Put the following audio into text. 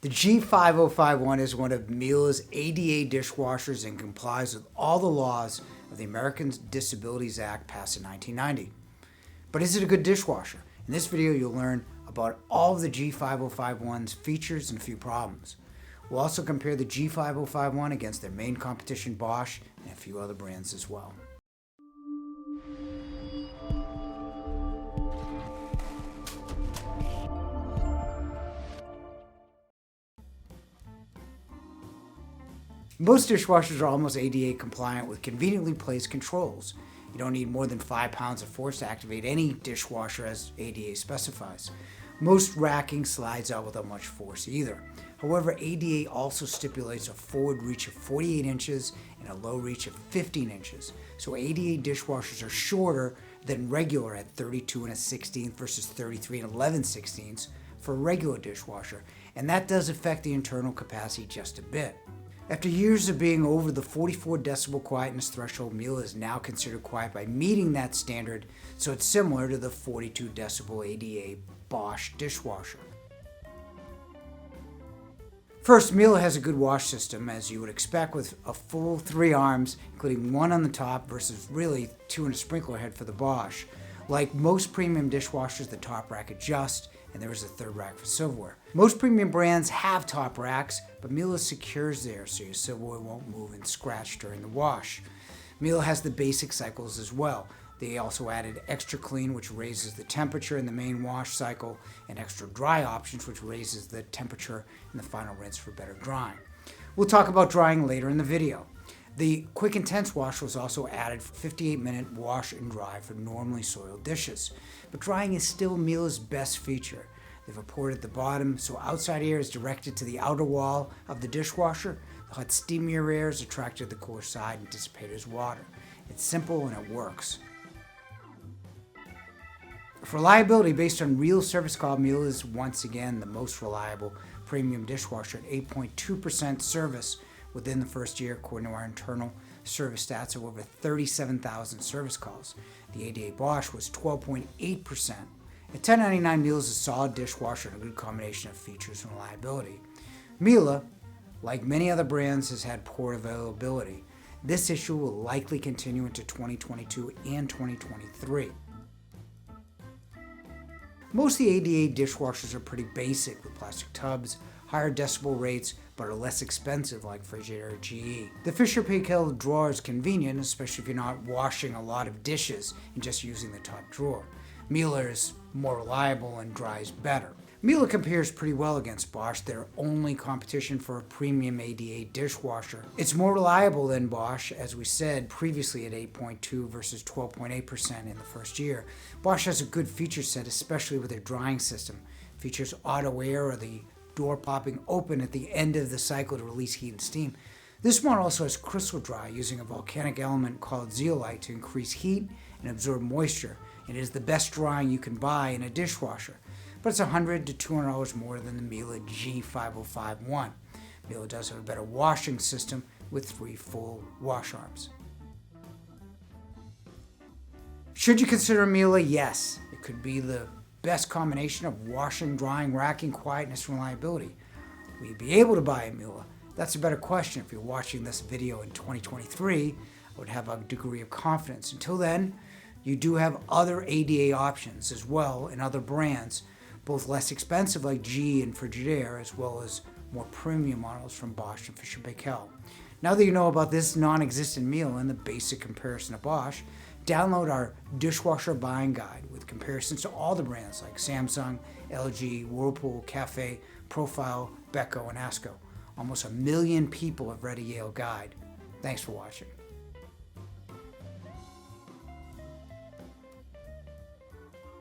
The G5051 is one of Miele's ADA dishwashers and complies with all the laws of the Americans with Disabilities Act passed in 1990. But is it a good dishwasher? In this video, you'll learn about all of the G5051's features and a few problems. We'll also compare the G5051 against their main competition Bosch and a few other brands as well. Most dishwashers are almost ADA compliant with conveniently placed controls. You don't need more than 5 pounds of force to activate any dishwasher as ADA specifies. Most racking slides out without much force either. However, ADA also stipulates a forward reach of 48 inches and a low reach of 15 inches. So ADA dishwashers are shorter than regular at 32 1/16 versus 33 11/16 for a regular dishwasher, and that does affect the internal capacity just a bit. After years of being over the 44 decibel quietness threshold, Miele is now considered quiet by meeting that standard, so it's similar to the 42 decibel ADA Bosch dishwasher. First, Miele has a good wash system, as you would expect, with a full 3 arms, including 1 on the top versus really 2 in a sprinkler head for the Bosch. Like most premium dishwashers, the top rack adjusts, and there is a 3rd rack for silverware. Most premium brands have top racks, but Miele secures there so your silverware won't move and scratch during the wash. Miele has the basic cycles as well. They also added extra clean, which raises the temperature in the main wash cycle, and extra dry options, which raises the temperature in the final rinse for better drying. We'll talk about drying later in the video. The Quick Intense Wash was also added for 58-minute wash and dry for normally soiled dishes. But drying is still Miele's best feature. They've a port at the bottom, so outside air is directed to the outer wall of the dishwasher. The hot steamier air is attracted to the cooler side and dissipated as water. It's simple and it works. For reliability, based on real service call, Miele is once again the most reliable premium dishwasher at 8.2% service within the first year, according to our internal service stats of over 37,000 service calls. The ADA Bosch was 12.8%. At $10.99, Miele is a solid dishwasher and a good combination of features and reliability. Miele, like many other brands, has had poor availability. This issue will likely continue into 2022 and 2023. Most of the ADA dishwashers are pretty basic with plastic tubs, higher decibel rates, but are less expensive like Frigidaire or GE. The Fisher Paykel drawer is convenient, especially if you're not washing a lot of dishes and just using the top drawer. Miele is more reliable and dries better. Miele compares pretty well against Bosch, their only competition for a premium ADA dishwasher. It's more reliable than Bosch, as we said previously, at 8.2 versus 12.8% in the first year. Bosch has a good feature set, especially with their drying system. Features auto air or the door popping open at the end of the cycle to release heat and steam. This model also has crystal dry using a volcanic element called zeolite to increase heat and absorb moisture. It is the best drying you can buy in a dishwasher, but it's $100 to $200 more than the Miele G5051. Miele does have a better washing system with 3 full wash arms. Should you consider Miele? Yes. It could be the best combination of washing, drying, racking, quietness, and reliability. Will you be able to buy a Miele? That's a better question. If you're watching this video in 2023, I would have a degree of confidence. Until then, you do have other ADA options as well in other brands, both less expensive like GE and Frigidaire, as well as more premium models from Bosch and Fisher Paykel. Now that you know about this non-existent Miele and the basic comparison of Bosch, download our dishwasher buying guide with comparisons to all the brands like Samsung, LG, Whirlpool, Cafe, Profile, Beko, and ASCO. Almost 1 million people have read a Yale guide. Thanks for watching.